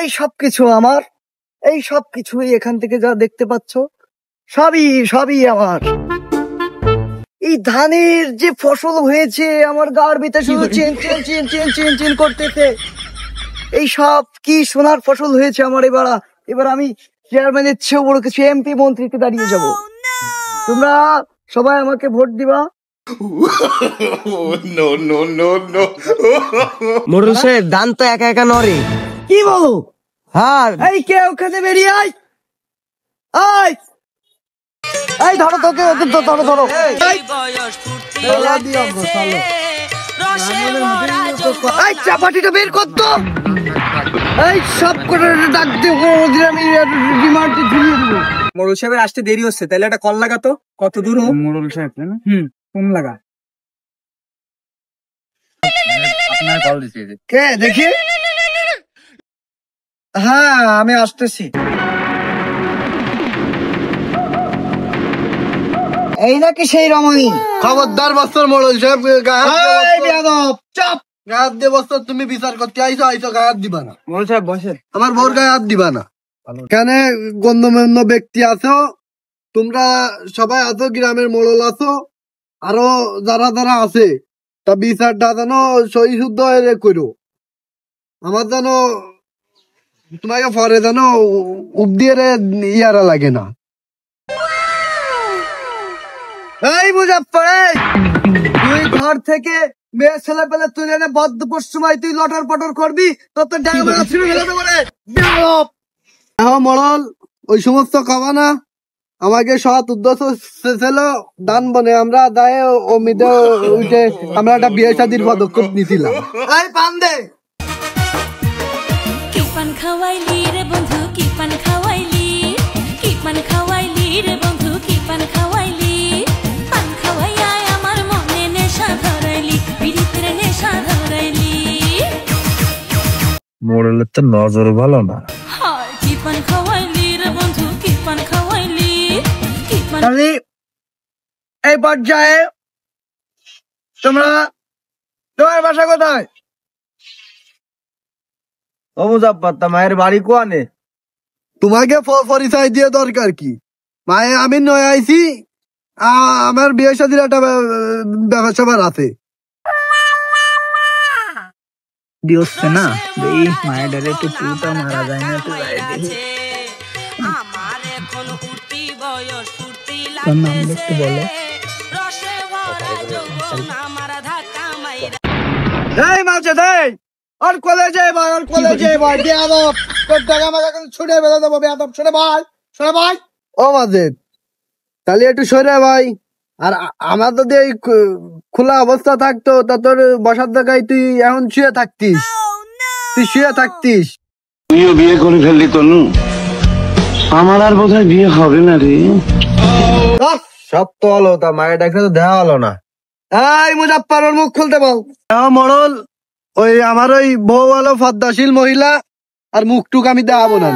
এই সবকিছু আমার, এই সবকিছুই এখান থেকে যা দেখতে পাচ্ছ সবই সবই আমার। এই ধানের যে ফসল হয়েছে আমার গাড় ভিতরে শুধু chain chain chain chain chain chain করতেছে। এই সব কি সোনার ফসল হয়েছে আমার। এবার আমি চেয়ারম্যানের চেয়েও বড় কিছু এমপি মন্ত্রীকে দাঁড়িয়ে যাব। তোমরা সবাই আমাকে ভোট দিবা। মোড়ল সাহেব ধান তো একা একা নড়ে। কি বলো? হ্যাঁ এই কে ওখানে বেরিয়ে আয়, আয় এই ধরো তোকে, ওকে ধরো ধরো। এই চাপাটিটা বের করতো, এই সব করে ডাক দিয়ে আমি রিমান্ডে ঝুলিয়ে দেবো। মোড়ল সাহেবের আসতে দেরি হচ্ছে, তাহলে একটা কল লাগাতো। কত দূর? মোড়ল সাহেব না? ফোন লাগা। আপনার কল দিছে। কে দেখি? হ্যাঁ আমি আসতেছি। এই নাকি সেই রমণী? খবরদার বস্তর মোড়ল সাহেব, চাপ গায়ে দিয়ে বস্তর তুমি বিচার করতে আইসো, গায়ে দিবা না। মোড়ল সাহেব বসেন। আমার বোর গায়ে হাত দিবা না। এখানে গণ্যমান্য ব্যক্তি আছো, তোমরা সবাই আছো, গ্রামের মোড়ল আছো, আরো যারা যারা আছে, তা বিচারটা যেন সহি শুদ্ধ করো। আমার যেন তোমাকে পরে যেন উপদিয়ে ইয়ারা লাগে না। এই মুজাফফর, তুই ঘর থেকে মেয়ে ছেলে পেলে তুলে এনে বদ্ধপর সময় তুই লটর পটর করবি, তোর তো ডায়মন্ড ছিঁড়ে ফেলে দেবো রে। মোড়ল ওই সমস্ত খাবা না, আমাকে সৎ উদ্দেশ্য ছিল দান বনে আমরা দায়ে অমিতে উঠে আমরা একটা বিয়ে শাদীর পদক্ষেপ নিছিলাম। এই পান দে। কি পান খাওয়াইলি রে বন্ধু, কি পান খাওয়াইলি, কি পান খাওয়াইলি রে বন্ধু, কি পান খাওয়াইলি, পান খাওয়াইয়া আমার মনে নেশা ধরাইলি, বিড়িতে নেশা ধরাইলি। মোড়লের তো নজর ভালো না। হয় কি পান খাওয়াইলি রে বন্ধু, কি পান খাওয়াইলি, কি পান। তাহলে এই পর্যায়ে তোমার বাসা কোথায়? ও মুজাফফর, তা মায়ের বাড়ি কোয়ানে? তোমাকে পরিচয় দিয়ে দরকার কি? মায়ে আমি নয় আইছি, আমার বিয়ে শাদীর একটা ব্যবসা আছে। দিচ্ছে না এই মায়ের ডারে তো পুরোটা মারা যায় না তো আমার এখন উঠতি বয়স ফুর্তি তোর নাম একটু বলো। রসে ভরা যৌবন আমার ধাক্কা মাইরা। এই মাঝে দেই আর কলেজে ভাই, আর কলেজে ভাই বেয়াদব, তোর টাকা আমাকে এখন ছুটে ফেলে দেবো বেয়াদব। শোনে ভাই, শোনে ভাই। ও মাজেদ, তাহলে একটু সরে ভাই। আর আমার যদি এই খোলা অবস্থা থাকতো তা তোর বসার জায়গায় তুই এখন শুয়ে থাকতিস, তুই শুয়ে থাকতিস। তুইও বিয়ে করে ফেললি তনু, আমার আর বোধহয় বিয়ে হবে না রে। সব তো হলো, তা মায়ের ডাক্তার তো দেওয়া হলো না। এই মুজাফফর ওর মুখ খুলতে বল। মোড়ল ওই আমার ওই বউ হলো পদ্মাশীল মহিলা, আর মুখটুক আমি দেখাবো না।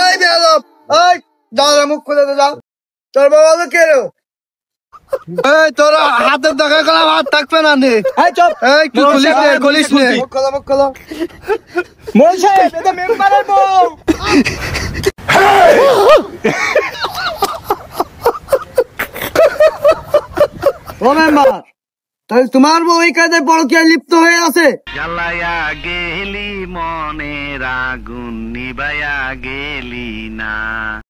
এই বেয়াদব, এই যাও মুখ খুলে দে, যাও। তোর বাবা হলো কে রে? এই তোর হাতের দেখা গেলাম হাত থাকবে না নে। এই চুপ, এই তুই খুলিস নে। মুখ খোলো, মুখ খোলো। মোড়ল সাহেব, এটা মেম্বারের বউ। ও মেম্বার, তাহলে তোমার বউ এই কাজে পরকীয়ায় লিপ্ত হয়ে আছে? জ্বালায়া গেলি মনের আগুন নিবায়া গেলি না।